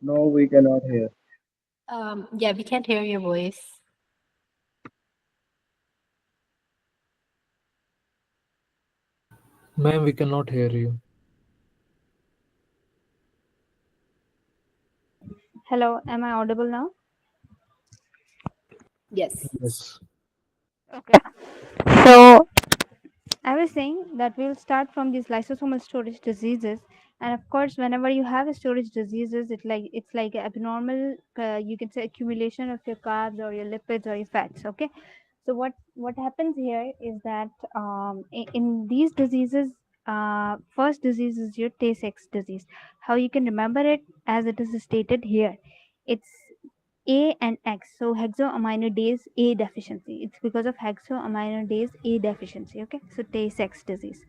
No, we cannot hear. Yeah, we can't hear your voice. Ma'am, we cannot hear you. Hello, am I audible now? Yes. Yes. Okay. So I was saying that we'll start from these lysosomal storage diseases, and of course, whenever you have a storage diseases, it's like abnormal. You can say accumulation of your carbs or your lipids or your fats. Okay, so what happens here is that in these diseases, first disease is your Tay-Sachs disease. How you can remember it, as it is stated here, it's A and X. So hexoaminodase A deficiency. It's because of hexoaminodase A deficiency. Okay, so Tay-Sachs disease.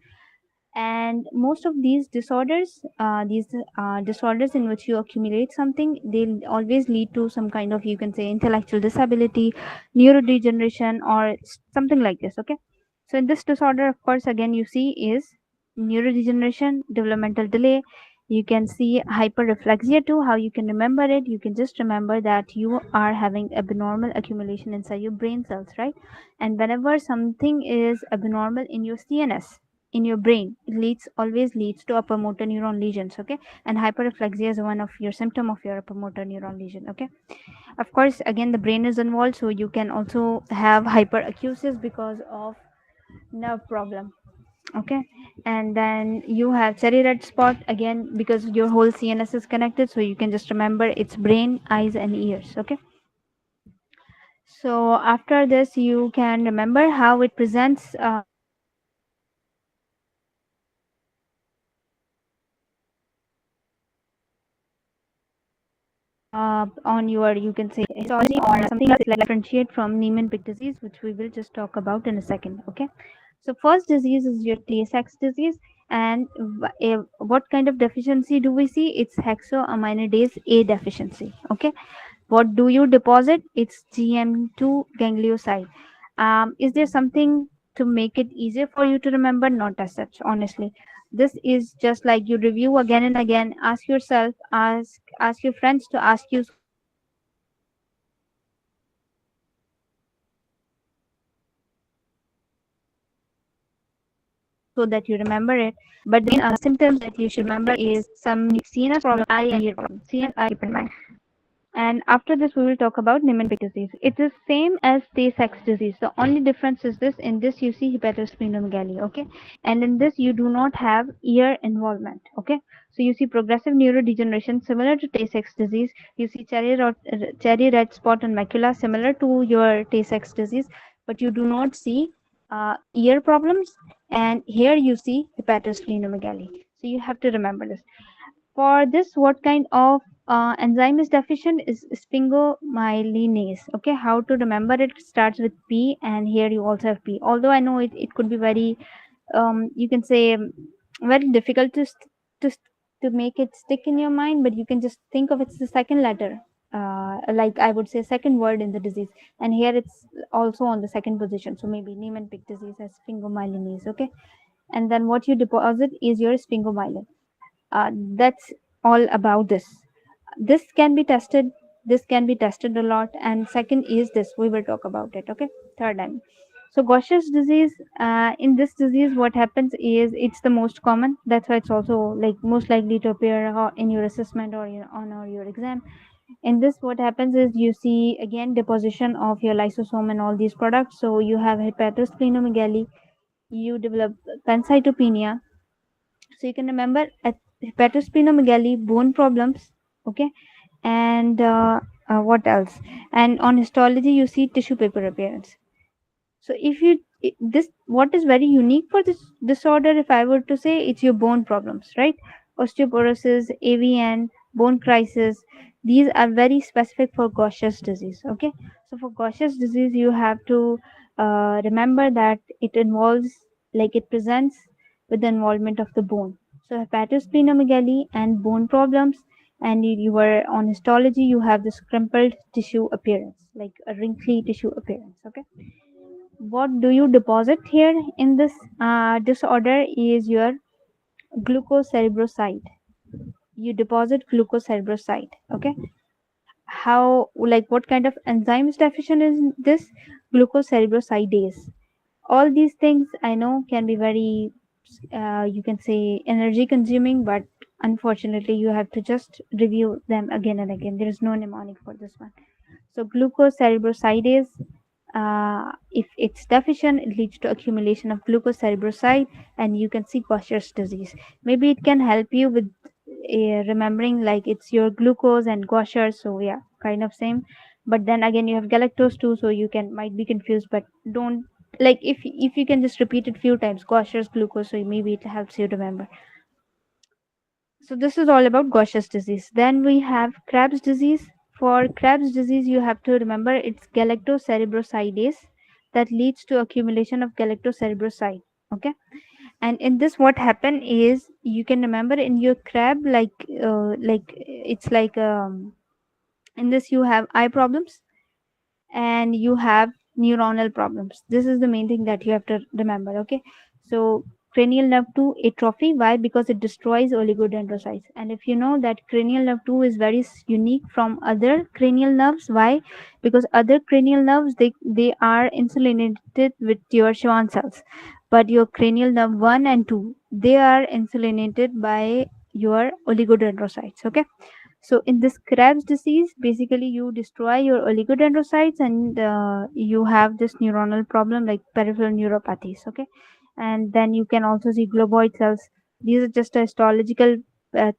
And most of these disorders in which you accumulate something, they'll always lead to some kind of, you can say, intellectual disability, neurodegeneration, or something like this. Okay, so in this disorder, of course, again you see is neurodegeneration, developmental delay. You can see hyperreflexia too. How you can remember it? You can just remember that you are having abnormal accumulation inside your brain cells, right? And whenever something is abnormal in your CNS, in your brain, it leads always leads to upper motor neuron lesions. Okay, and hyperreflexia is one of your symptom of your upper motor neuron lesion. Okay, of course, again the brain is involved, so you can also have hyperacusis because of nerve problem. Okay, and then you have cherry red spot again because your whole CNS is connected, so you can just remember it's brain, eyes, and ears. Okay, so after this you can remember how it presents on your, you can say, histology or something else, like differentiate from Niemann Pick disease, which we will just talk about in a second. Okay, so first disease is your Tay-Sachs disease, and what kind of deficiency do we see? It's hexoaminodase A deficiency. Okay, what do you deposit? It's GM2 ganglioside. Is there something to make it easier for you to remember? Not as such, honestly. This is just like you review again and again. Ask yourself, ask your friends to ask you, so that you remember it. But then symptoms that you should remember is some CNS problem, eye and ear problem. CNS, eye, keep in mind. And after this, we will talk about Niemann-Pick disease. It is same as Tay-Sachs disease. The only difference is this: in this you see hepatosplenomegaly, okay, and in this you do not have ear involvement, okay. So you see progressive neurodegeneration similar to Tay-Sachs disease. You see cherry red spot on macula similar to your Tay-Sachs disease, but you do not see ear problems. And here you see hepatosplenomegaly. So you have to remember this. For this, what kind of enzyme is deficient is sphingomyelinase. Okay, how to remember it? Starts with P, and here you also have P. Although I know it could be very, you can say, very difficult to to make it stick in your mind, but you can just think of it's the second letter, like I would say second word in the disease, and here it's also on the second position. So maybe Niemann-Pick disease has sphingomyelinase. Okay, and then what you deposit is your sphingomyelin. That's all about this. This can be tested a lot. And second is this, we will talk about it. Okay, third time. So Gaucher's disease, in this disease what happens is it's the most common, that's why it's also like most likely to appear in your assessment or your exam. In this, what happens is you see again deposition of your lysosome and all these products. So you have hepatosplenomegaly, you develop pancytopenia. So you can remember at hepatosplenomegaly, bone problems. Okay, and what else? And on histology, you see tissue paper appearance. So if you this what is very unique for this disorder, if I were to say, it's your bone problems, right? Osteoporosis, AVN, bone crisis. These are very specific for Gaucher's disease. Okay, so for Gaucher's disease, you have to remember that it involves, like it presents with the involvement of the bone. So hepatosplenomegaly and bone problems, and you were on histology, you have this crumpled tissue appearance, like a wrinkly tissue appearance. Okay, what do you deposit here in this disorder is your glucocerebroside. you deposit glucocerebroside. Okay, how, like, what kind of enzyme is deficient in this? Glucocerebrosidase. All these things I know can be very, you can say, energy consuming, but unfortunately you have to just review them again and again. There is no mnemonic for this one. So glucocerebrosidase, if it's deficient, it leads to accumulation of glucocerebroside, and you can see Gaucher's disease. Maybe it can help you with remembering, like, it's your glucose and Gaucher. So yeah, kind of same. But then again, you have galactose too, so you can might be confused. But don't, like, if you can just repeat it few times, Gaucher's glucose, so maybe it helps you remember. So this is all about Gaucher's disease. Then we have Krebs disease. For Krebs disease, you have to remember it's galactocerebrosidase that leads to accumulation of galactocerebroside. Okay, and in this, what happen is, you can remember in your crab, like it's like, in this you have eye problems and you have neuronal problems. This is the main thing that you have to remember. Okay, so cranial nerve 2 atrophy. Why? Because it destroys oligodendrocytes. And if you know that cranial nerve 2 is very unique from other cranial nerves. Why? Because other cranial nerves, they are insulated with your Schwann cells, but your cranial nerve 1 and 2, they are insulated by your oligodendrocytes. Okay, so in this Krebs disease, basically you destroy your oligodendrocytes, and you have this neuronal problem like peripheral neuropathies. Okay, and then you can also see globoid cells. These are just a histological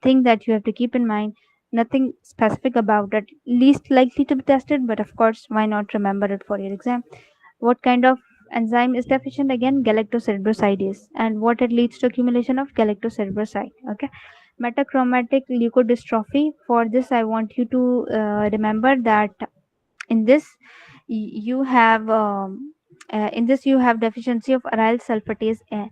thing that you have to keep in mind. Nothing specific about it. Least likely to be tested, but of course, why not remember it for your exam? What kind of enzyme is deficient? Again, galactocerebrosidase. And what it leads to? Accumulation of galactocerebroside. Okay, metachromatic leukodystrophy. For this, I want you to remember that in this you have, in this you have deficiency of aryl sulfatase A.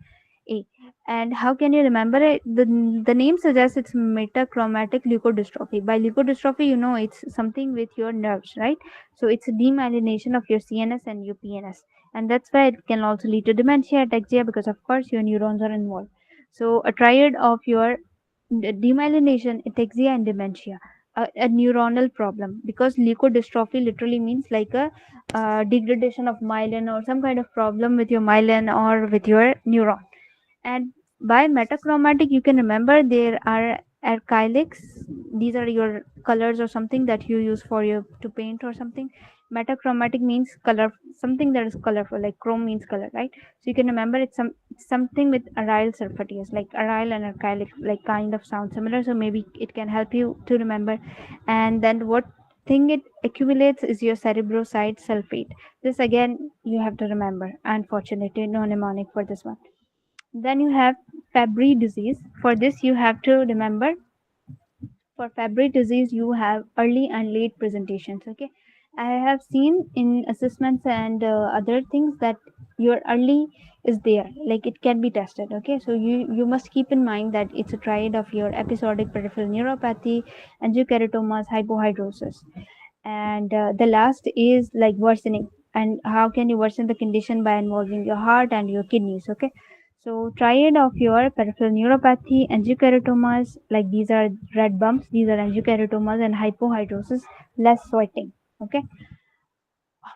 And how can you remember it? The name suggests it's metachromatic leukodystrophy. By leukodystrophy, you know it's something with your nerves, right? So it's a demyelination of your CNS and your PNS, and that's why it can also lead to dementia, ataxia, because of course your neurons are involved. So a triad of your demyelination, ataxia, and dementia, a neuronal problem, because leukodystrophy literally means like a degradation of myelin or some kind of problem with your myelin or with your neuron. And by metachromatic, you can remember there are acrylics. These are your colors or something that you use for your to paint or something. Metachromatic means color, something that is colorful, like chrome means color, right? So you can remember it's something with aryl sulfatase, like aryl and acrylic, like kind of sound similar. So maybe it can help you to remember. And then what thing it accumulates is your cerebroside sulfate. This again you have to remember. Unfortunately, no mnemonic for this one. Then you have Fabry disease. For this, you have to remember, for Fabry disease, you have early and late presentations. Okay, I have seen in assessments and other things that your early is there, like it can be tested. Okay, so you must keep in mind that it's a triad of your episodic peripheral neuropathy, angiokeratomas, hypohidrosis, and the last is like worsening. And how can you worsen the condition? By involving your heart and your kidneys. Okay, so triad of your peripheral neuropathy, angiokeratomas, like these are red bumps, these are angiokeratomas, and hypohidrosis, less sweating. Okay,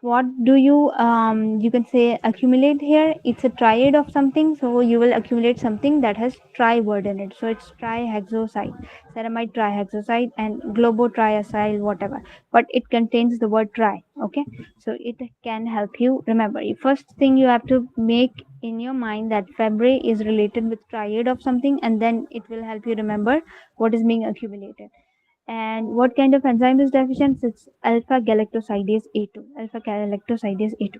what do you can say accumulate here? It's a triad of something, so you will accumulate something that has tri word in it. So it's trihexoside, ceramide trihexoside, and globotriacyl, whatever, but it contains the word tri. Okay, so it can help you remember. First thing you have to make in your mind that Fabry is related with triad of something, and then it will help you remember what is being accumulated. And what kind of enzyme is deficient? It's alpha galactosidase A2. Alpha galactosidase A2.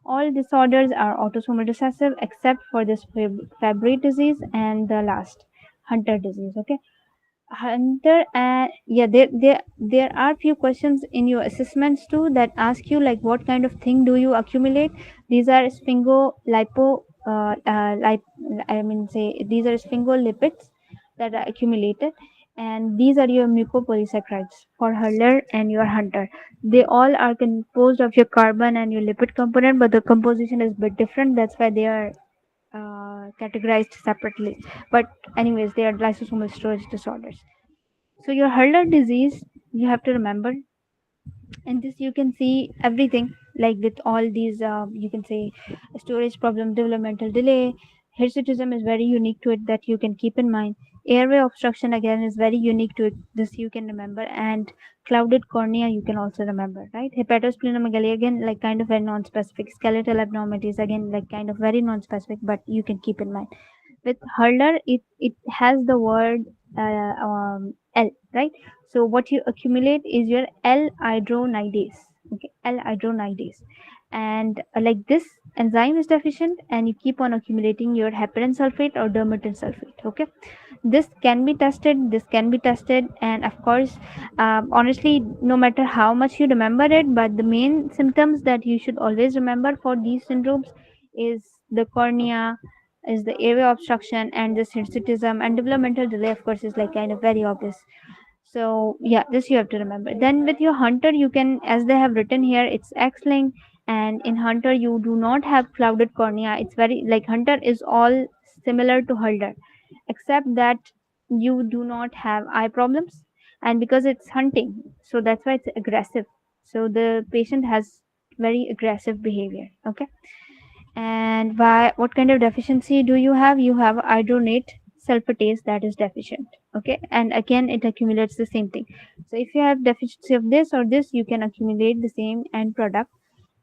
All disorders are autosomal recessive except for this Fabry disease and the last Hunter disease. Okay, Hunter, and yeah, there are few questions in your assessments too that ask you like what kind of thing do you accumulate. These are sphingolipo, I mean say these are sphingolipids that are accumulated, and these are your mucopolysaccharides for Hurler and your Hunter. They all are composed of your carbon and your lipid component, but the composition is a bit different. That's why they are categorized separately. But anyways, they are lysosomal storage disorders. So your Hurler disease, you have to remember, and this you can see everything like with all these you can say storage problem, developmental delay. Hirsutism is very unique to it, that you can keep in mind. Airway obstruction again is very unique to it, this you can remember. And clouded cornea you can also remember, right? Hepatosplenomegaly again like kind of very non-specific. Skeletal abnormalities again like kind of very non-specific, but you can keep in mind. With Hurler, it has the word L, right? So what you accumulate is your L-hydronidase. Okay, L-hydronidase. And like this enzyme is deficient, and you keep on accumulating your heparin sulfate or dermatan sulfate. Okay, this can be tested, and of course, honestly, no matter how much you remember it, but the main symptoms that you should always remember for these syndromes is the cornea, is the airway obstruction, and this hirsutism. And developmental delay of course is like kind of very obvious. So yeah, this you have to remember. Then with your Hunter, you can, as they have written here, it's X-linked, and in Hunter you do not have clouded cornea. It's very like Hunter is all similar to Hulder, except that you do not have eye problems, and because it's hunting, so that's why it's aggressive. So the patient has very aggressive behavior. Okay, and why, what kind of deficiency do you have? You have hydronate sulfatase that is deficient. Okay, and again it accumulates the same thing. So if you have deficiency of this or this, you can accumulate the same end product.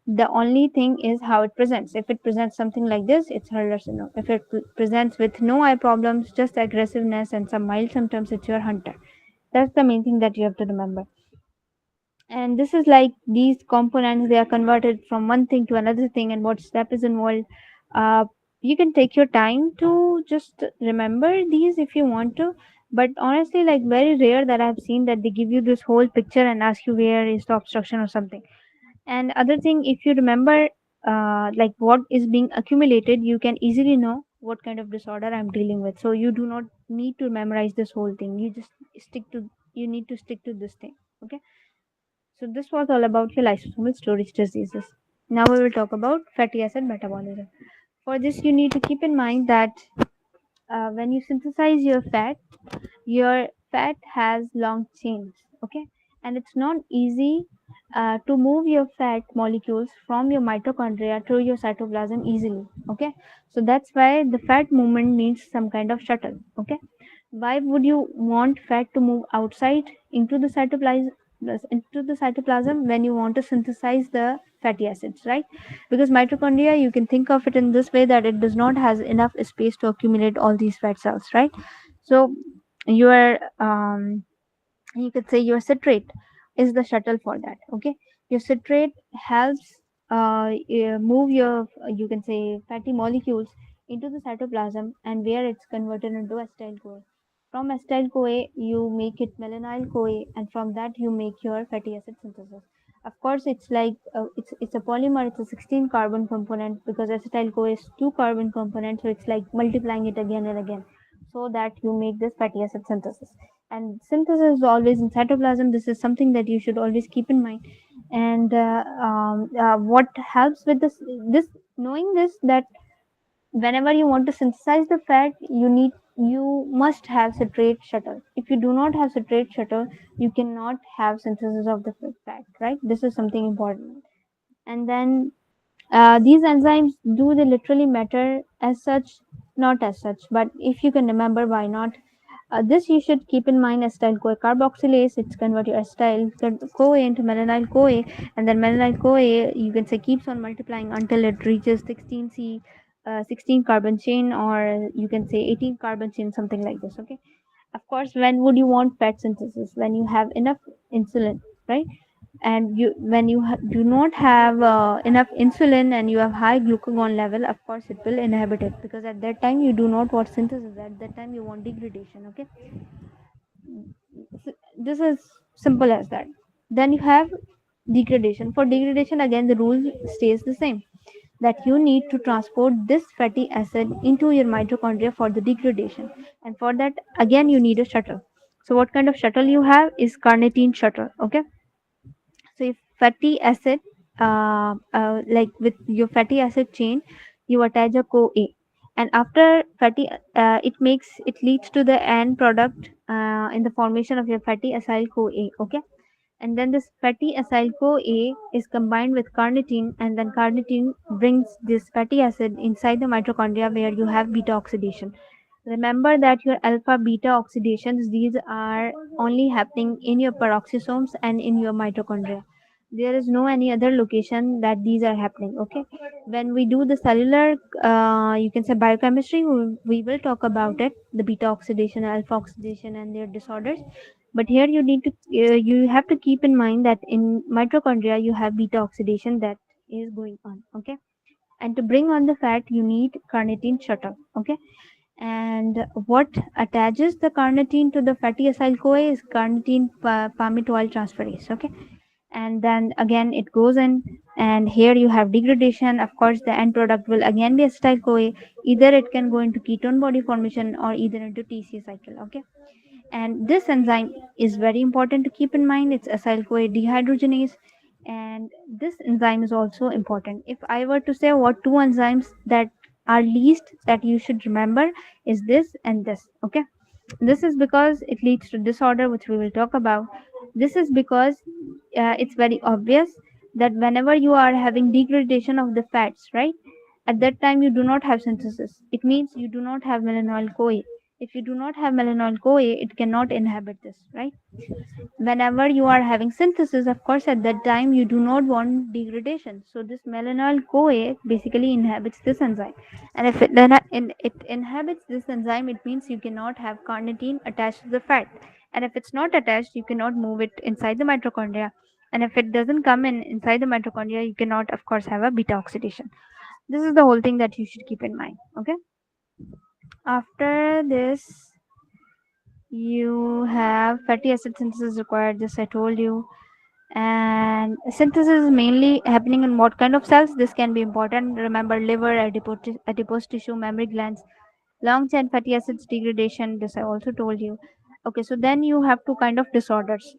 The only thing is how it presents. If it presents something like this, it's Hurler syndrome. If it presents with no eye problems, just aggressiveness and some mild symptoms, it's your Hunter. That's the main thing that you have to remember. And this is like these components, they are converted from one thing to another thing, and what step is involved. uh, you can take your time to just remember these if you want to, but honestly like very rare that I've seen that they give you this whole picture and ask you where is the obstruction or something. And other thing, if you remember like what is being accumulated, you can easily know what kind of disorder I'm dealing with. So you do not need to memorize this whole thing, you just stick to, you need to stick to this thing. Okay, so this was all about your lysosomal storage diseases. Now we will talk about fatty acid metabolism. For this, you need to keep in mind that when you synthesize your fat has long chains. Okay, and it's not easy to move your fat molecules from your mitochondria to your cytoplasm easily. Okay, so that's why the fat movement needs some kind of shuttle. Okay, why would you want fat to move outside into the cytoplasm when you want to synthesize the fatty acids, right? Because mitochondria, you can think of it in this way, that it does not has enough space to accumulate all these fat cells, right? So your you could say your citrate is the shuttle for that. Okay, your citrate helps move your you can say fatty molecules into the cytoplasm, and where it's converted into acetyl CoA. From acetyl CoA you make it malonyl CoA, and from that you make your fatty acid synthesis. Of course it's like it's a polymer, it's a 16 carbon component, because acetyl CoA is 2 carbon component, so it's like multiplying it again and again, so that you make this fatty acid synthesis. And synthesis is always in cytoplasm, this is something that you should always keep in mind. And what helps with this knowing this, that whenever you want to synthesize the fat, you must have citrate shuttle. If you do not have citrate shuttle, you cannot have synthesis of the fat, right? This is something important. And then these enzymes, do they literally matter as such? Not as such, but if you can remember, why not? This you should keep in mind. Acetyl CoA carboxylase, it's convert your acetyl CoA into malonyl CoA, and then malonyl CoA you can say keeps on multiplying until it reaches 16 carbon chain, or you can say 18 carbon chain, something like this. Okay, of course, when would you want fat synthesis? When you have enough insulin, right? And you when you do not have enough insulin and you have high glucagon level, of course it will inhibit it, because at that time you do not want synthesis, at that time you want degradation. Okay, this is simple as that. Then you have degradation. For degradation again the rule stays the same, that you need to transport this fatty acid into your mitochondria for the degradation, and for that again you need a shuttle. So what kind of shuttle you have is carnitine shuttle. Okay, so if fatty acid like with your fatty acid chain, you attach a CoA, and after fatty it leads to the end product in the formation of your fatty acyl CoA. Okay, and then this fatty acyl CoA is combined with carnitine, and then carnitine brings this fatty acid inside the mitochondria where you have beta oxidation. Remember that your alpha beta oxidations, these are only happening in your peroxisomes and in your mitochondria. There is no any other location that these are happening. Okay, when we do the cellular you can say biochemistry, we will talk about it, the beta oxidation, alpha oxidation and their disorders. But here you need to you have to keep in mind that in mitochondria you have beta oxidation that is going on. Okay, and to bring on the fat you need carnitine shuttle. Okay, and what attaches the carnitine to the fatty acyl CoA is carnitine palmitoyl transferase. Okay, and then again it goes in, and here you have degradation. Of course the end product will again be acetyl CoA. Either it can go into ketone body formation or either into TCA cycle. Okay, and this enzyme is very important to keep in mind. It's acyl CoA dehydrogenase, and this enzyme is also important. If I were to say what two enzymes that are least that you should remember, is this and this. Okay, this is because it leads to disorder, which we will talk about. This is because it's very obvious that whenever you are having degradation of the fats, right, at that time you do not have synthesis. It means you do not have malonyl CoA. If you do not have malonyl CoA, it cannot inhabit this, right? Whenever you are having synthesis, of course at that time you do not want degradation, so this malonyl CoA basically inhabits this enzyme. And if it inhabits this enzyme, it means you cannot have carnitine attached to the fat. And if it's not attached, you cannot move it inside the mitochondria. And if it doesn't come in inside the mitochondria, you cannot of course have a beta oxidation. This is the whole thing that you should keep in mind. Okay, after this you have fatty acid synthesis required, this I told you. And synthesis is mainly happening in what kind of cells? This can be important. Remember, liver, adipose tissue, mammary glands, long chain fatty acids degradation, this I also told you. Okay, so then you have two kind of disorders.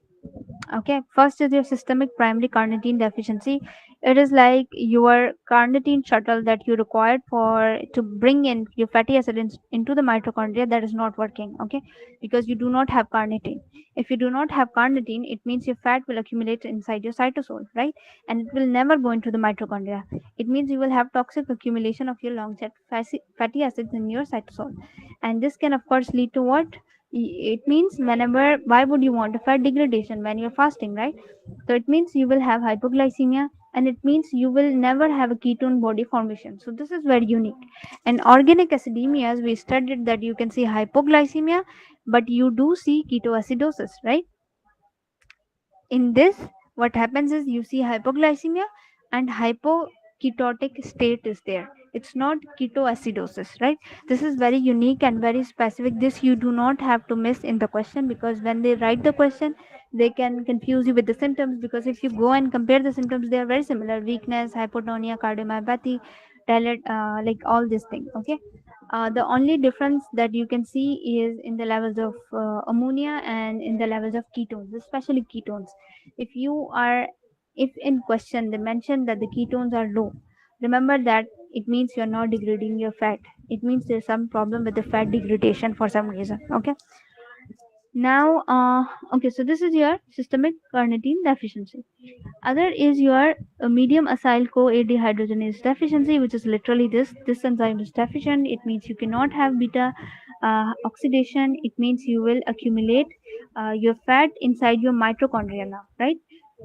Okay, first is your systemic primary carnitine deficiency. It is like your carnitine shuttle that you required for to bring in your fatty acid into the mitochondria, that is not working. Okay, because you do not have carnitine. If you do not have carnitine, it means your fat will accumulate inside your cytosol, right? And it will never go into the mitochondria. It means you will have toxic accumulation of your long chain fatty acids in your cytosol. And this can of course lead to what? It means whenever, why would you want a fat degradation when you're fasting, right? So it means you will have hypoglycemia, and it means you will never have a ketone body formation. So this is very unique. In organic acidemias we studied that you can see hypoglycemia, but you do see ketoacidosis, right? In this, what happens is you see hypoglycemia and hypoketotic state is there. It's not ketoacidosis, right? This is very unique and very specific. This you do not have to miss in the question, because when they write the question they can confuse you with the symptoms, because if you go and compare the symptoms, they are very similar: weakness, hypotonia, cardiomyopathy, like all these things. Okay, the only difference that you can see is in the levels of ammonia and in the levels of ketones, especially ketones. If you are, if in question they mention that the ketones are low, remember that it means you're not degrading your fat. It means there's some problem with the fat degradation for some reason. Okay, now okay, so this is your systemic carnitine deficiency. Other is your medium acyl CoA dehydrogenase deficiency, which is literally this enzyme is deficient. It means you cannot have beta oxidation. It means you will accumulate your fat inside your mitochondria now, right?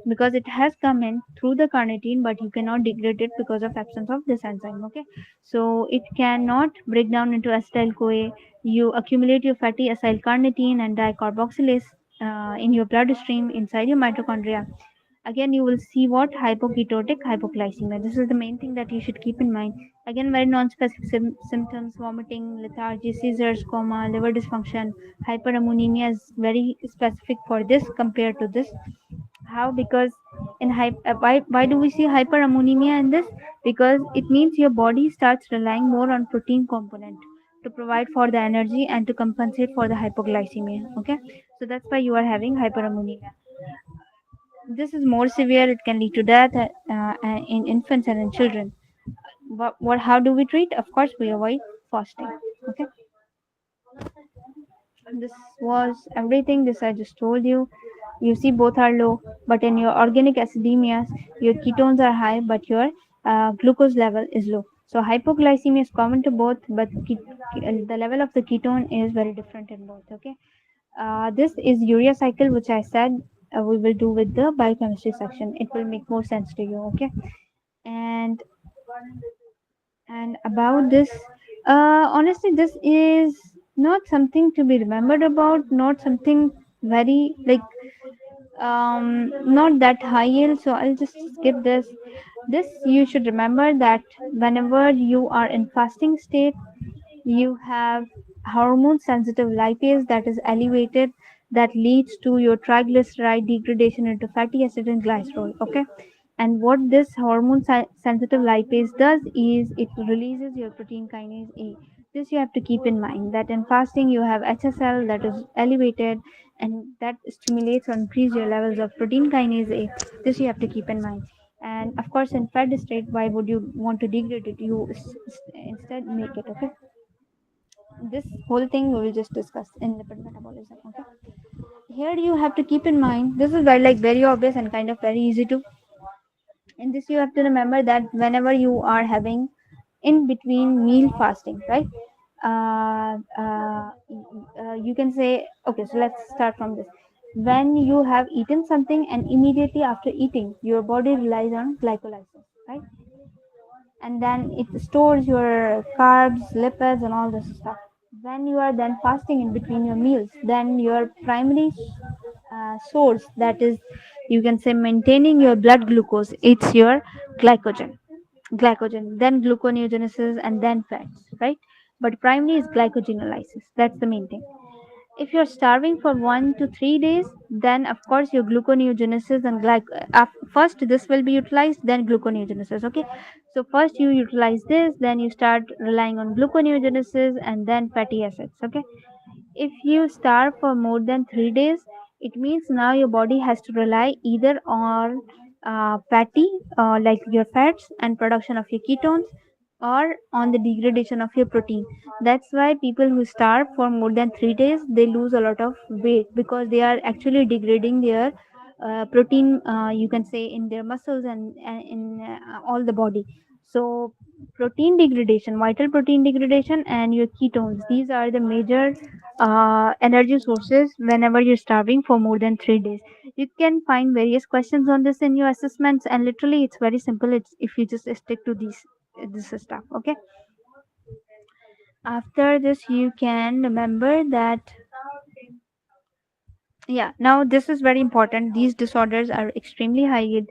Because it has come in through the carnitine, but you cannot degrade it because of absence of this enzyme. Okay, so it cannot break down into acetyl CoA. You accumulate your fatty acyl carnitine and dicarboxylase in your bloodstream inside your mitochondria. Again you will see what? Hypoketotic hypoglycemia. This is the main thing that you should keep in mind. Again, very non-specific symptoms: vomiting, lethargy, seizures, coma, liver dysfunction. Hyperammonemia is very specific for this compared to this. How? Because in why do we see hyperammonemia in this? Because it means your body starts relying more on protein component to provide for the energy and to compensate for the hypoglycemia. Okay, so that's why you are having hyperammonemia. This is more severe. It can lead to death in infants and in children. How do we treat? Of course, we avoid fasting. Okay, this was everything. This I just told you. You see, both are low, but in your organic acidemias, your ketones are high, but your glucose level is low. So hypoglycemia is common to both, but the level of the ketone is very different in both. Okay, this is urea cycle, which I said we will do with the biochemistry section. It will make more sense to you. Okay, and about this, honestly, this is not something to be remembered about, not something very like not that high yield, so I'll just skip this. You should remember that whenever you are in fasting state, you have hormone sensitive lipase that is elevated, that leads to your triglyceride degradation into fatty acid and glycerol. Okay, and what this hormone sensitive lipase does is it releases your protein kinase A. This you have to keep in mind, that in fasting you have HSL that is elevated, and that stimulates or increase your levels of protein kinase A. This you have to keep in mind. And of course, in fed state, why would you want to degrade it? You instead make it. Okay, this whole thing we will just discuss in lipid metabolism. Okay, here you have to keep in mind, this is very like very obvious and kind of very easy to. In this you have to remember that whenever you are having in between meal fasting, right, you can say, okay, so let's start from this. When you have eaten something and immediately after eating your body relies on glycolysis, right, and then it stores your carbs, lipids, and all this stuff. When you are then fasting in between your meals, then your primary source, that is, you can say, maintaining your blood glucose, it's your glycogen, then gluconeogenesis, and then fats, right? But primary is glycogenolysis. That's the main thing. If you're starving for 1 to 3 days, then of course your gluconeogenesis and first this will be utilized, then gluconeogenesis. Okay, so first you utilize this, then you start relying on gluconeogenesis, and then fatty acids. Okay, if you starve for more than 3 days, it means now your body has to rely either on fatty, like your fats and production of your ketones, or on the degradation of your protein. That's why people who starve for more than 3 days, they lose a lot of weight, because they are actually degrading their protein, you can say, in their muscles and in all the body. So protein degradation, vital protein degradation, and your ketones, these are the major energy sources whenever you're starving for more than 3 days. You can find various questions on this in your assessments, and literally it's very simple. It's if you just stick to these this stuff. Okay, after this you can remember that, yeah, now this is very important. These disorders are extremely high yield.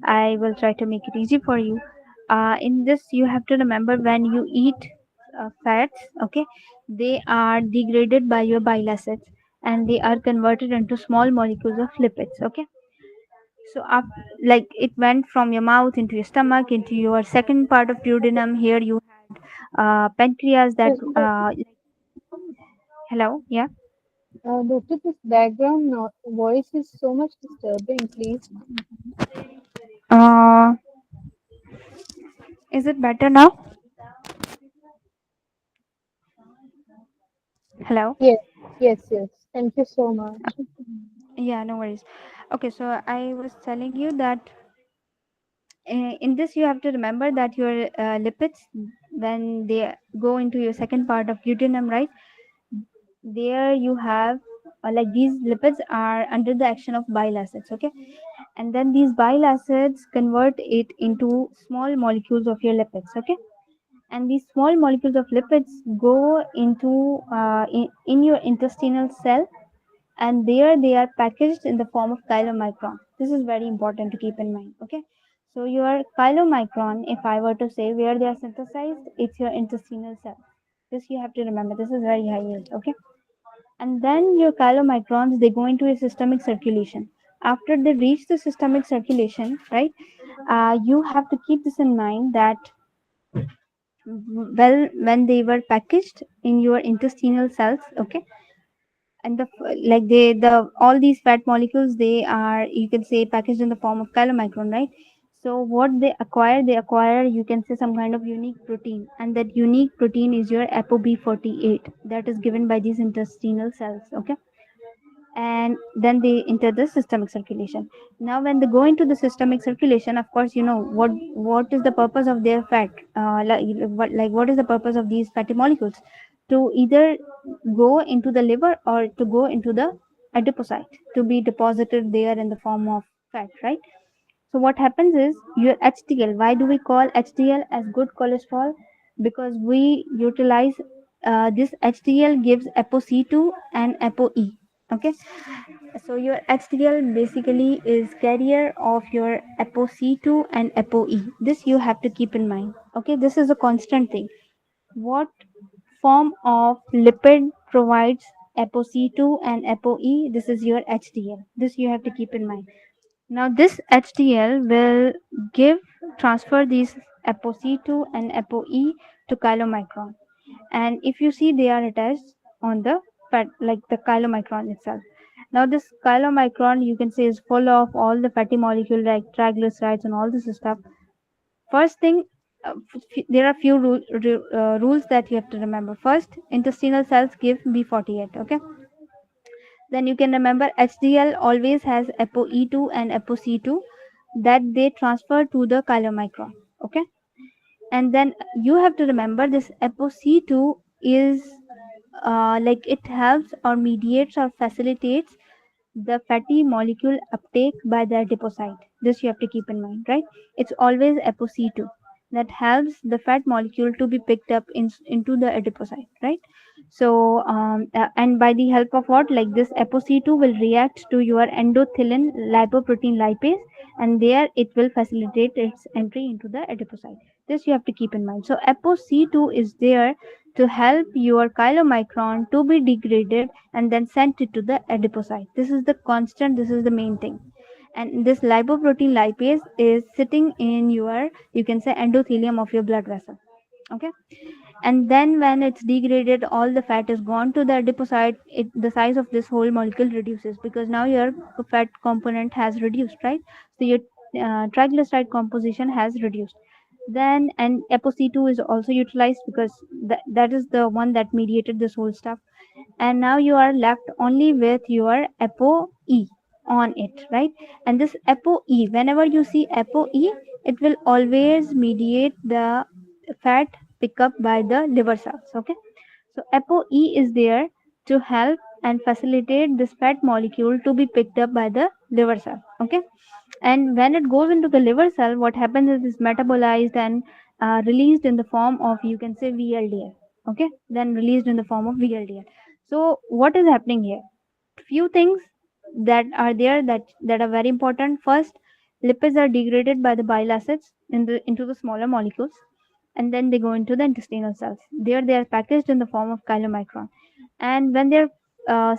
I will try to make it easy for you. In this you have to remember, when you eat fats, okay, they are degraded by your bile acids, and they are converted into small molecules of lipids. Okay, so up, like it went from your mouth into your stomach into your second part of duodenum. Here you had pancreas that hello, yeah. Doctor, this background voice is so much disturbing. Please. uh, is it better now? Hello. Yes, yes, yes. Thank you so much. Yeah, no worries. Okay, so I was telling you that in this you have to remember that your lipids, when they go into your second part of duodenum, right, there you have like these lipids are under the action of bile acids. Okay, and then these bile acids convert it into small molecules of your lipids. Okay, and these small molecules of lipids go into in your intestinal cell, and there they are packaged in the form of chylomicron. This is very important to keep in mind. Okay, so your chylomicron, if I were to say where they are synthesized, it's your intestinal cell. This you have to remember. This is very high yield. Okay, and then your chylomicrons, they go into your systemic circulation. After they reach the systemic circulation, right, you have to keep this in mind that, well, when they were packaged in your intestinal cells, okay, and like the all these fat molecules, they are, you can say, packaged in the form of chylomicron, right? So what they acquire, you can say, some kind of unique protein, and that unique protein is your ApoB48 that is given by these intestinal cells. Okay, and then they enter the systemic circulation. Now when they go into the systemic circulation, of course, you know what is the purpose of their fat, what is the purpose of these fatty molecules? To either go into the liver or to go into the adipocyte to be deposited there in the form of fat, right? So what happens is your HDL. Why do we call HDL as good cholesterol? Because we utilize this HDL gives ApoC2 and ApoE. Okay, so your HDL basically is carrier of your ApoC2 and ApoE. This you have to keep in mind. Okay, this is a constant thing. What form of lipid provides ApoC2 and ApoE? This is your HDL. This you have to keep in mind. Now this HDL will give transfer these ApoC2 and ApoE to chylomicron, and if you see they are attached on the fat, like the chylomicron itself. Now this chylomicron, you can say, is full of all the fatty molecule like triglycerides and all this stuff. First thing, there are few rules that you have to remember. First, intestinal cells give B48. Okay, then you can remember HDL always has ApoE2 and ApoC2 that they transfer to the chylomicron. Okay, and then you have to remember this ApoC2 is like it helps or mediates or facilitates the fatty molecule uptake by the adipocyte. This you have to keep in mind, right? It's always ApoC2 that helps the fat molecule to be picked up into the adipocyte, right? So, and by the help of what? Like this ApoC2 will react to your endothelin lipoprotein lipase, and there it will facilitate its entry into the adipocyte. This you have to keep in mind. So, ApoC2 is there to help your chylomicron to be degraded and then sent it to the adipocyte. This is the constant, this is the main thing. And this lipoprotein lipase is sitting in your, you can say, endothelium of your blood vessel. Okay, and then when it's degraded, all the fat is gone to the adipocyte. The size of this whole molecule reduces because now your fat component has reduced, right? So your triglyceride composition has reduced. Then, and ApoC2 is also utilized because that is the one that mediated this whole stuff. And now you are left only with your ApoE on it, right? And this ApoE, whenever you see ApoE, it will always mediate the fat pickup by the liver cells. Okay, so ApoE is there to help and facilitate this fat molecule to be picked up by the liver cell. Okay, and when it goes into the liver cell, what happens is it's metabolized and released in the form of, you can say, VLDL. Okay, then released in the form of VLDL. So what is happening here? Few things that are there that are very important. First, lipids are degraded by the bile acids into the smaller molecules, and then they go into the intestinal cells. There they are packaged in the form of chylomicron, and when they're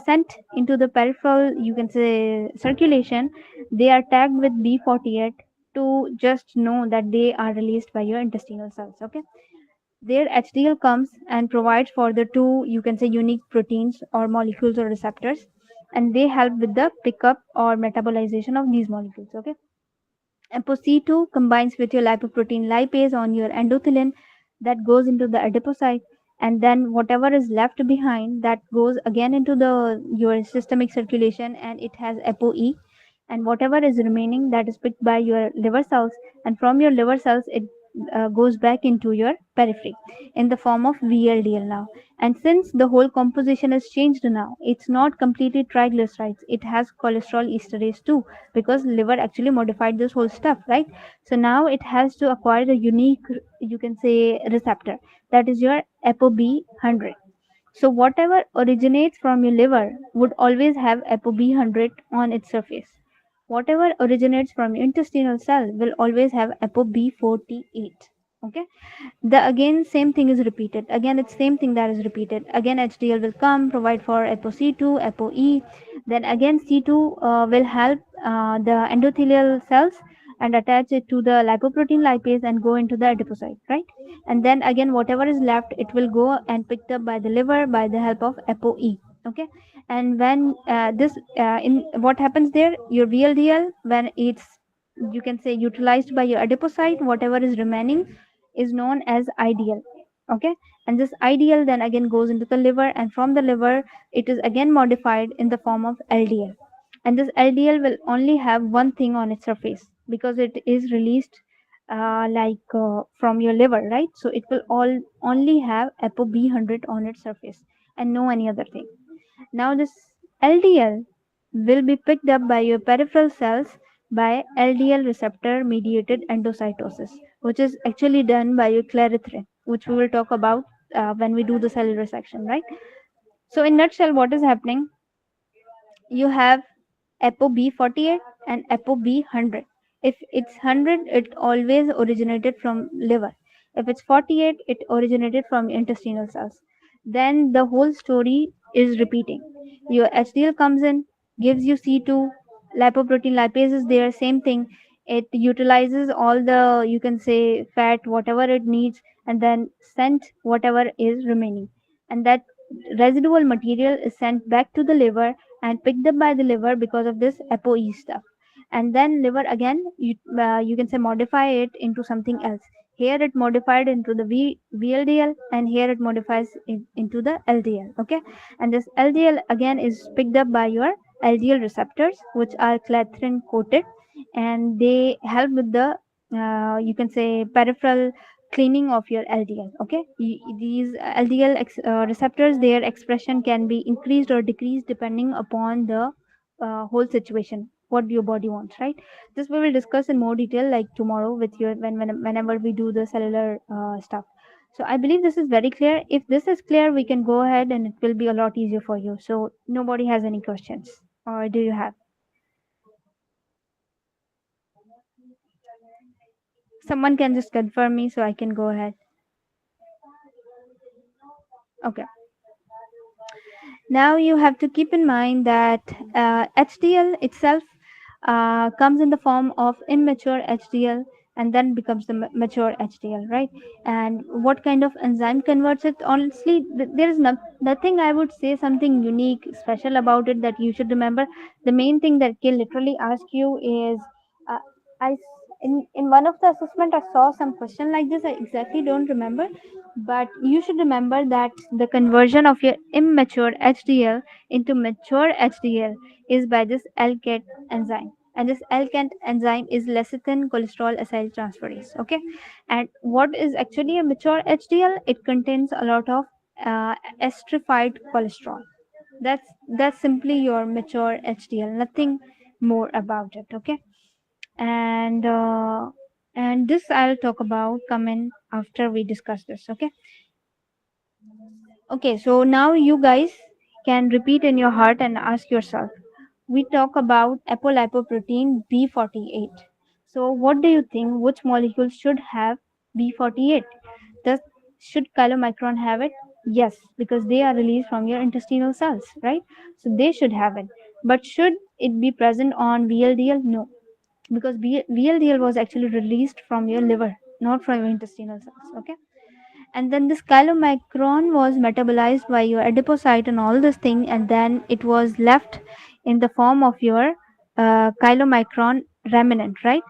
sent into the peripheral, you can say, circulation, they are tagged with B48 to just know that they are released by your intestinal cells. Okay, their HDL comes and provides for the two, you can say, unique proteins or molecules or receptors, and they help with the pickup or metabolization of these molecules. Okay, ApoC2 combines with your lipoprotein lipase on your endothelin that goes into the adipocyte, and then whatever is left behind that goes again into the your systemic circulation, and it has ApoE, and whatever is remaining that is picked by your liver cells, and from your liver cells it goes back into your periphery in the form of VLDL now. And since the whole composition has changed now, it's not completely triglycerides, it has cholesterol esterase too, because liver actually modified this whole stuff, right? So now it has to acquire a unique, you can say, receptor, that is your ApoB100. So whatever originates from your liver would always have ApoB100 on its surface. Whatever originates from your intestinal cell will always have ApoB48. Okay, the again same thing is repeated, again it's same thing that is repeated. Again HDL will come, provide for ApoC2, ApoE, then again C2 will help the endothelial cells and attach it to the lipoprotein lipase and go into the adipocyte, right? And then again whatever is left, it will go and picked up by the liver by the help of ApoE. Okay, and when this in what happens there, your VLDL, when it's you can say utilized by your adipocyte, whatever is remaining is known as ideal. Okay, and this ideal then again goes into the liver, and from the liver it is again modified in the form of LDL. And this LDL will only have one thing on its surface because it is released from your liver, right? So it will all only have ApoB100 on its surface and no any other thing. Now, this LDL will be picked up by your peripheral cells by LDL receptor mediated endocytosis, which is actually done by your clarithrine, which we will talk about when we do the cellular section, right? So, in nutshell, what is happening? You have ApoB48 and ApoB100. If it's 100, it always originated from liver. If it's 48, it originated from intestinal cells. Then the whole story is repeating. Your HDL comes in, gives you C2, lipoprotein lipase is there, same thing. It utilizes all the, you can say, fat, whatever it needs, and then sent whatever is remaining. And that residual material is sent back to the liver and picked up by the liver because of this ApoE stuff. And then liver again, you can say modify it into something else. Here it modified into the VLDL, and here it modifies it into the LDL. Okay, and this LDL again is picked up by your LDL receptors, which are clathrin coated, and they help with the you can say peripheral cleaning of your LDL. Okay, these LDL receptors, their expression can be increased or decreased depending upon the whole situation, what your body wants, right? This we will discuss in more detail like tomorrow with your whenever we do the cellular stuff. So I believe this is very clear. If this is clear, we can go ahead and it will be a lot easier for you. So nobody has any questions, or do you have? Someone can just confirm me so I can go ahead. Okay. Now you have to keep in mind that HDL itself comes in the form of immature HDL and then becomes the mature HDL, right? And what kind of enzyme converts it? Honestly, there is nothing I would say something unique, special about it that you should remember. The main thing that can literally ask you is, uh, in one of the assessment I saw some question like this. I exactly don't remember, but you should remember that the conversion of your immature HDL into mature HDL is by this LCAT enzyme. And this LCAT enzyme is lecithin cholesterol acyltransferase. Okay. And what is actually a mature HDL? It contains a lot of esterified cholesterol. That's simply your mature HDL. Nothing more about it. Okay. And this I'll talk about coming after we discuss this. Okay. Okay, so now you guys can repeat in your heart and ask yourself. We talk about apolipoprotein B48. So, what do you think? Which molecule should have B48? Does should chylomicron have it? Yes, because they are released from your intestinal cells, right? So they should have it. But should it be present on VLDL? No, because VLDL was actually released from your liver, not from your intestinal cells. Okay, and then this chylomicron was metabolized by your adipocyte and all this thing, and then it was left in the form of your chylomicron remnant, right?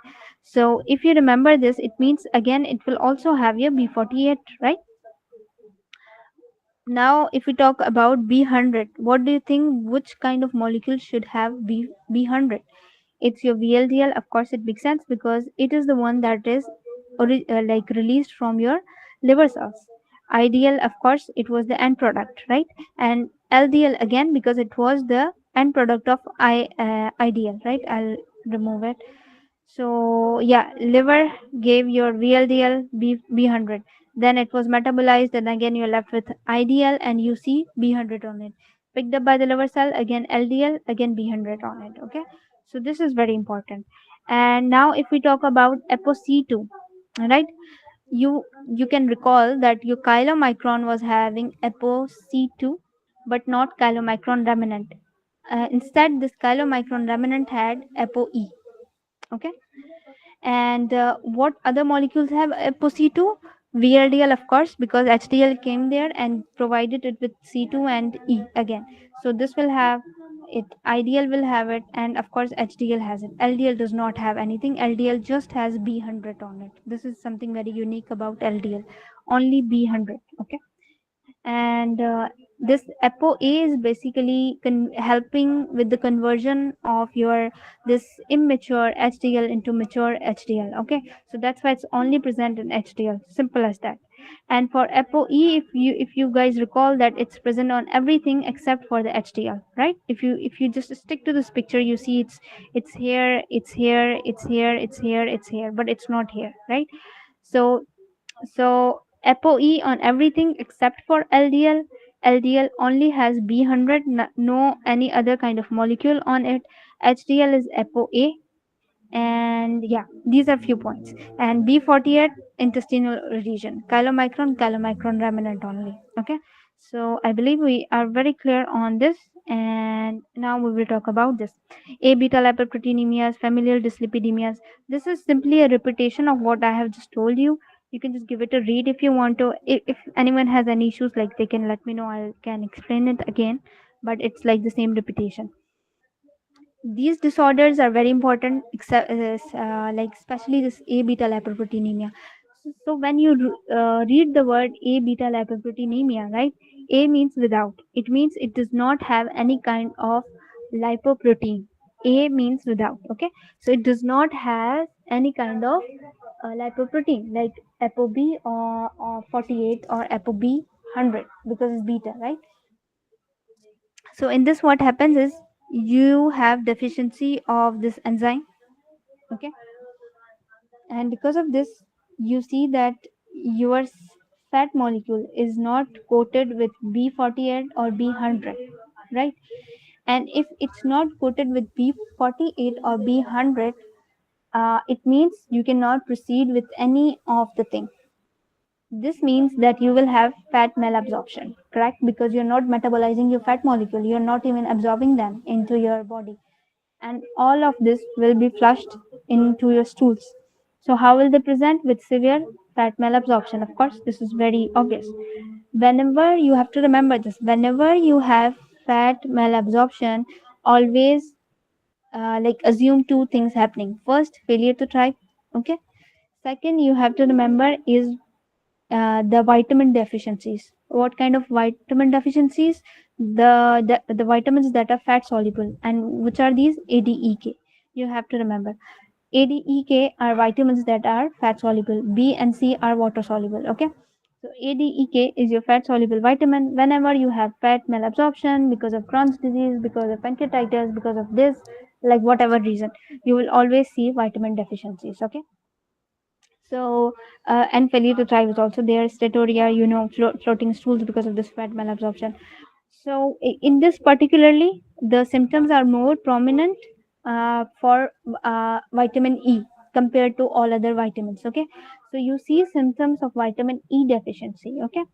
So if you remember this, it means again it will also have your B48, right? Now if we talk about B100, what do you think, which kind of molecule should have B100? It's your VLDL. Of course it makes sense because it is the one that is like released from your liver cells. Ideal, of course, it was the end product, right? And LDL again because it was the end product of ideal, right? I'll remove it. So yeah, liver gave your VLDL B100. Then it was metabolized, and again you're left with IDL, and you see B100 on it. Picked up by the liver cell, again LDL, again B100 on it. Okay, so this is very important. And now if we talk about ApoC2, right? You can recall that your chylomicron was having ApoC2, but not chylomicron remnant. Instead, this chylomicron remnant had ApoE. Okay, and what other molecules have ApoC2? VLDL, of course, because HDL came there and provided it with C2 and E again. So this will have it ideal will have it, and of course HDL has it. LDL does not have anything. LDL just has B100 on it. This is something very unique about LDL. Only B100. Okay. And this apoA is basically helping with the conversion of your this immature HDL into mature HDL. Okay, so that's why it's only present in HDL, simple as that. And for apoE, if you guys recall that it's present on everything except for the HDL, right? If you just stick to this picture, you see it's here, it's here, it's here, it's here, it's here, but it's not here, right? So so ApoE on everything except for LDL. LDL only has B100, no any other kind of molecule on it. HDL is ApoA. And yeah, these are few points. And B48 intestinal region, chylomicron remnant only. Okay, so I believe we are very clear on this. And now we will talk about this A beta lipoproteinemias, familial dyslipidemias. This is simply a repetition of what I have just told you. You can just give it a read if you want to. If anyone has any issues, like, they can let me know, I can explain it again, but it's like the same repetition. These disorders are very important, except like especially this A beta lipoproteinemia. So when you read the word A beta lipoproteinemia, right? A means without. It means it does not have any kind of lipoprotein. A means without. Okay, so it does not have any kind of lipoprotein like ApoB or 48 or ApoB 100, because it's beta, right? So in this, what happens is you have deficiency of this enzyme. Okay, and because of this, you see that your fat molecule is not coated with B48 or B100, right? And if it's not coated with B48 or B100, it means you cannot proceed with any of the thing. This means that you will have fat malabsorption, correct? Because you're not metabolizing your fat molecule, you're not even absorbing them into your body, and all of this will be flushed into your stools. So how will they present? With severe fat malabsorption. Of course, this is very obvious. Whenever you have to remember this, whenever you have fat malabsorption, always like assume two things happening. First, failure to thrive. Okay. Second, you have to remember is the vitamin deficiencies. What kind of vitamin deficiencies? The vitamins that are fat soluble, and which are these? ADEK. You have to remember ADEK are vitamins that are fat soluble. B and C are water soluble. Okay, so ADEK is your fat soluble vitamin. Whenever you have fat malabsorption because of Crohn's disease, because of pancreatitis, because of this, like whatever reason, you will always see vitamin deficiencies. Okay, so, and failure to thrive is also there. Steatoria, floating stools because of this fat malabsorption. So, in this particularly, the symptoms are more prominent for vitamin E compared to all other vitamins. Okay, so you see symptoms of vitamin E deficiency. Okay,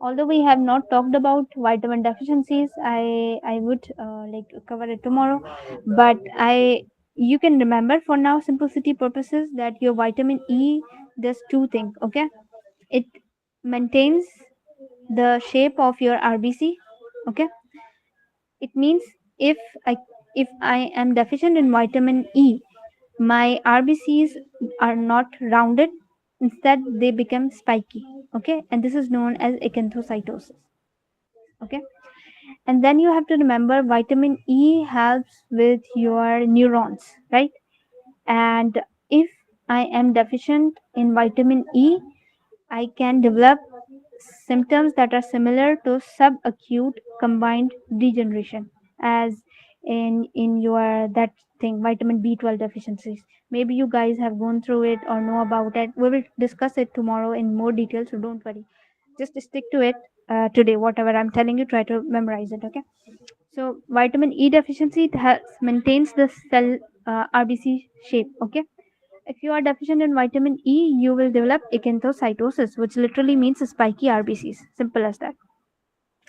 although we have not talked about vitamin deficiencies, I would like cover it tomorrow, but I you can remember for now simplicity purposes that your vitamin E does two things. Okay, it maintains the shape of your RBC. Okay, it means if i if I am deficient in vitamin E, my RBCs are not rounded, instead they become spiky. Okay, and this is known as acanthocytosis. Okay, and then you have to remember vitamin E helps with your neurons, right? And if I am deficient in vitamin E, I can develop symptoms that are similar to subacute combined degeneration, as in your that thing, vitamin B12 deficiencies. Maybe you guys have gone through it or know about it. We will discuss it tomorrow in more detail, so don't worry. Just stick to it today. Whatever I'm telling you, try to memorize it. Okay. So vitamin E deficiency, it maintains the cell RBC shape. Okay, if you are deficient in vitamin E, you will develop acanthocytosis, which literally means spiky RBCs. Simple as that.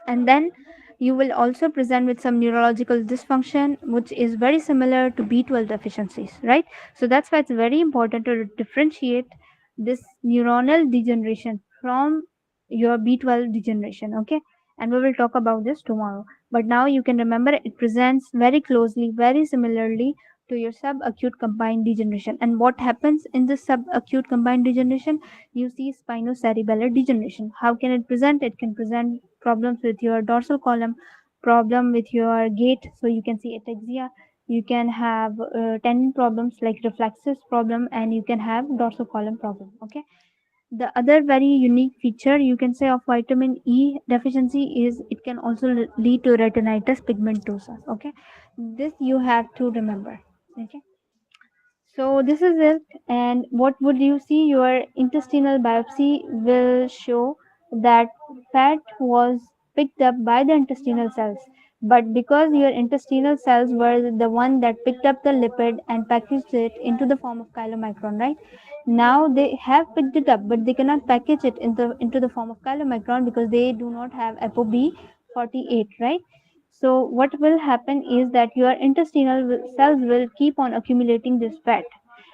And then you will also present with some neurological dysfunction, which is very similar to B12 deficiencies, right? So that's why it's very important to differentiate this neuronal degeneration from your B12 degeneration. Okay, and we will talk about this tomorrow. But now you can remember it presents very closely, very similarly to your subacute combined degeneration. And what happens in this subacute combined degeneration? You see spinocerebellar degeneration. How can it present? It can present problems with your dorsal column, problem with your gait, so you can see ataxia. You can have tendon problems like reflexes problem, and you can have dorsal column problem. Okay. The other very unique feature you can say of vitamin E deficiency is it can also lead to retinitis pigmentosa. Okay, this you have to remember. Okay, so this is it. And what would you see? Your intestinal biopsy will show that fat was picked up by the intestinal cells. But because your intestinal cells were the one that picked up the lipid and packaged it into the form of chylomicron, right? Now they have picked it up, but they cannot package it into the form of chylomicron because they do not have ApoB48, right? So what will happen is that your cells will keep on accumulating this fat,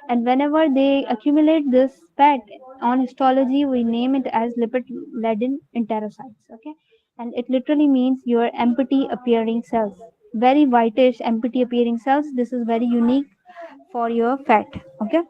and whenever they accumulate this fat, on histology we name it as lipid laden enterocytes. Okay, and it literally means your empty appearing cells, very whitish empty appearing cells. This is very unique for your fat. Okay,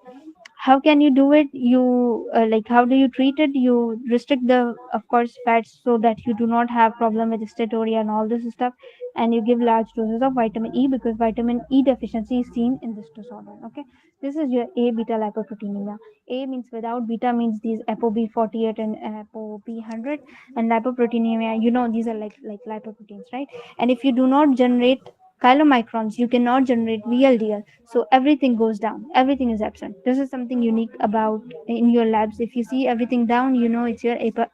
how can you do it? You like, how do you treat it? You restrict the, of course, fats so that you do not have problem with steatoria and all this stuff, and you give large doses of vitamin E because vitamin E deficiency is seen in this disorder. Okay, this is your A beta lipoproteinemia. A means without, beta means these ApoB48 and ApoB100, and lipoproteinemia, you know, these are like lipoproteins, right? And if you do not generate chylomicrons, you cannot generate VLDL, so everything goes down, everything is absent. This is something unique about in your labs. If you see everything down, you know it's your A beta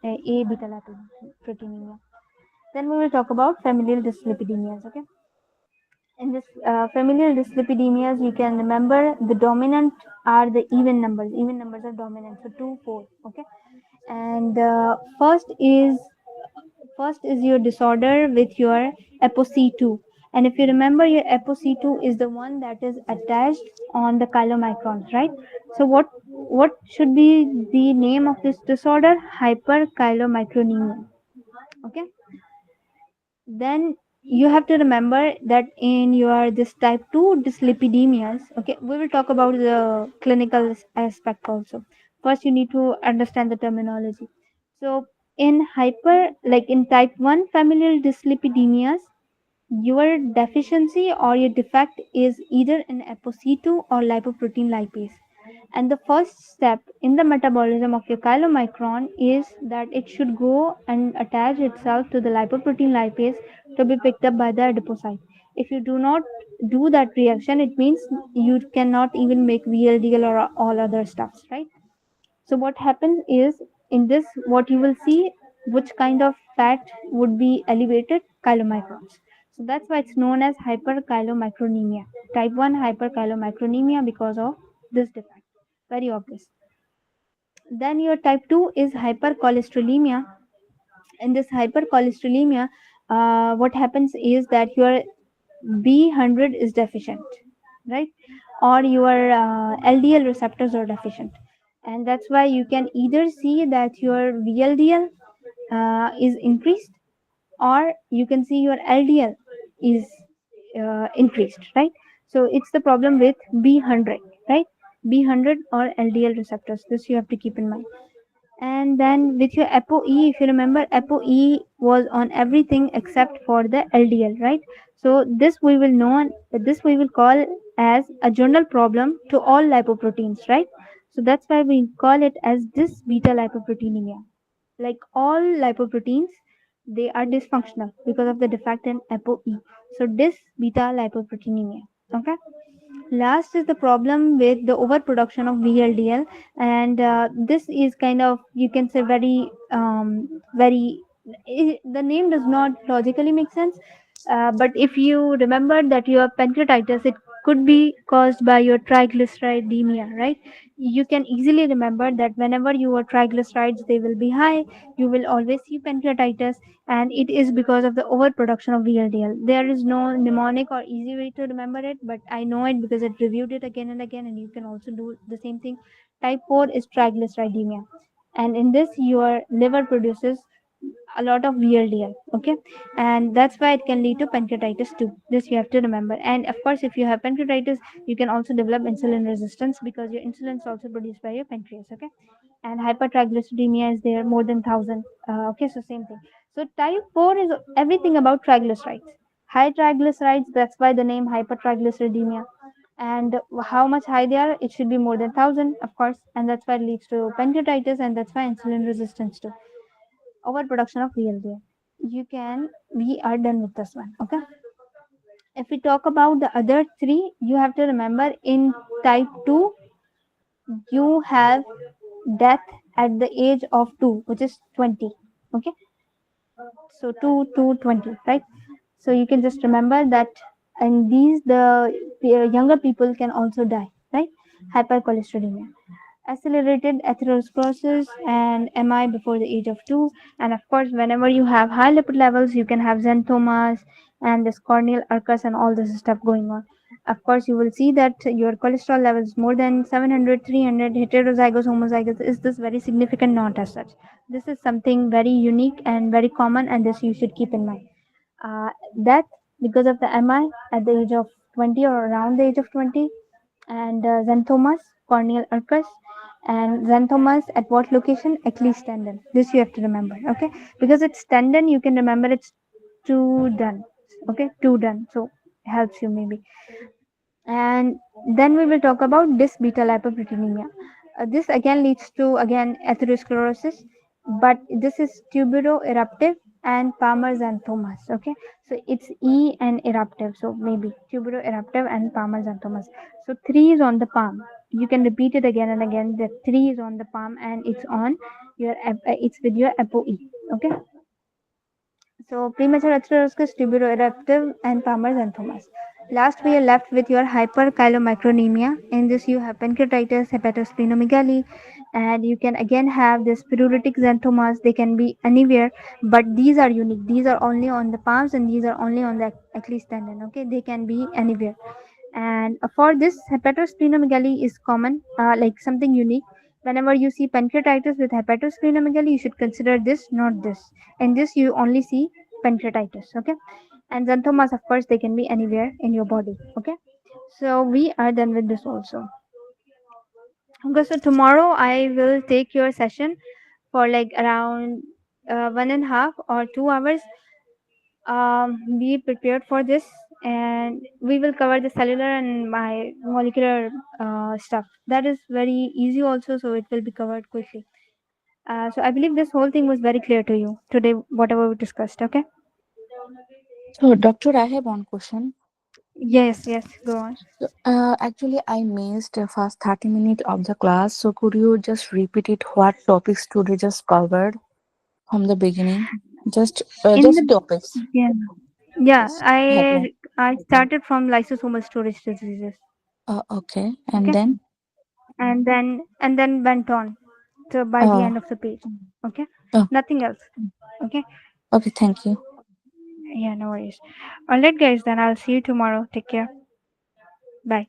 lipoproteinemia. Then we will talk about familial dyslipidemias. Okay, in this familial dyslipidemias, you can remember the dominant are the even numbers. Even numbers are dominant, so 2 4. Okay, and first is your disorder with your ApoC2. And if you remember, your ApoC2 is the one that is attached on the chylomicrons, right? So what should be the name of this disorder? Hyperchylomicronemia. Okay, then you have to remember that in your this type 2 dyslipidemias, okay, we will talk about the clinical aspect also. First you need to understand the terminology. So in hyper, like in type 1 familial dyslipidemias, your deficiency or your defect is either in ApoC2 or lipoprotein lipase. And the first step in the metabolism of your chylomicron is that it should go and attach itself to the lipoprotein lipase to be picked up by the adipocyte. If you do not do that reaction, it means you cannot even make VLDL or all other stuffs, right? So what happens is, in this, what you will see, which kind of fat would be elevated? Chylomicrons. So that's why it's known as hyperchylomicronemia. Type 1 hyperchylomicronemia because of this defect. Very obvious. Then your type 2 is hypercholesterolemia. In this hypercholesterolemia, what happens is that your B100 is deficient, right? Or your LDL receptors are deficient. And that's why you can either see that your VLDL is increased, or you can see your LDL is increased, right? So it's the problem with B100, right? B100 or LDL receptors. This you have to keep in mind. And then with your ApoE, if you remember, ApoE was on everything except for the LDL, right? So this we will call as a general problem to all lipoproteins, right? So that's why we call it as this beta lipoproteinemia. Like all lipoproteins, they are dysfunctional because of the defect in ApoE. So this beta lipoproteinemia. Okay. Last is the problem with the overproduction of VLDL, and this is kind of, you can say, very. The name does not logically make sense, but if you remember that your pancreatitis, it could be caused by your triglyceridemia, right? You can easily remember that whenever your triglycerides they will be high, you will always see pancreatitis, and it is because of the overproduction of VLDL. There is no mnemonic or easy way to remember it, but I know it because I reviewed it again and again, and you can also do the same thing. Type 4 is triglyceridemia, and in this, your liver produces a lot of VLDL. Okay, and that's why it can lead to pancreatitis too. This you have to remember. And of course, if you have pancreatitis, you can also develop insulin resistance because your insulin is also produced by your pancreas. Okay, and hypertriglyceridemia is there more than 1,000. Okay, so same thing. So type 4 is everything about triglycerides. High triglycerides, that's why the name hypertriglyceridemia. And how much high they are, it should be more than 1,000, of course, and that's why it leads to pancreatitis, and that's why insulin resistance too. Overproduction of VLDL. We are done with this one. Okay. If we talk about the other three, you have to remember in type 2, you have death at the age of 2, which is 20. Okay, so 2 to 20, right? So you can just remember that, and these the younger people can also die, right? Hypercholesterolemia, accelerated atherosclerosis, and MI before the age of 2. And of course, whenever you have high lipid levels, you can have xanthomas and this corneal urcus and all this stuff going on. Of course, you will see that your cholesterol levels more than 700, 300, heterozygous, homozygous. Is this very significant? Not as such. This is something very unique and very common, and this you should keep in mind. Death because of the MI at the age of 20 or around the age of 20, and xanthomas, corneal urcus, and xanthomas at what location? Achilles tendon. This you have to remember, okay? Because it's tendon, you can remember it's two done, okay? Two done, so helps you maybe. And then we will talk about this beta lipoproteinemia. This again leads to again atherosclerosis, but this is tuberoeruptive and Palmer's xanthomas. Okay, so it's E and eruptive, so maybe tuberoeruptive and Palmer's xanthomas. So three is on the palm. You can repeat it again and again. The three is on the palm and it's on your it's with your apoE. Okay, so premature atherosclerosis, tuberoeruptive, and Palmer's xanthomas. Last, we are left with your hyperchylomicronemia. In this, you have pancreatitis, hepatosplenomegaly, and you can again have this pruritic xanthomas. They can be anywhere, but these are unique. These are only on the palms, and these are only on the Achilles tendon. Okay, they can be anywhere. And for this, hepatosplenomegaly is common, like something unique. Whenever you see pancreatitis with hepatosplenomegaly, you should consider this, not this. In this, you only see pancreatitis. Okay, and xanthomas, of course, they can be anywhere in your body. Okay, so we are done with this also. Okay, so tomorrow I will take your session for like around 1.5 or 2 hours. Be prepared for this, and we will cover the cellular and my molecular stuff. That is very easy also, so it will be covered quickly. So I believe this whole thing was very clear to you today, whatever we discussed. Okay. So, doctor, I have one question. Yes, yes, go on. So, actually, I missed the first 30 minutes of the class. So, could you just repeat it? What topics today just covered from the beginning? In Just the topics. yeah, yeah, Just headline. I started from lysosomal storage diseases. Okay. And Okay, then, and then went on to by the uh, end of the page. Okay, oh, nothing else. Okay, okay. Thank you. yeah, no worries. All right, guys, then I'll see you tomorrow. Take care. Bye.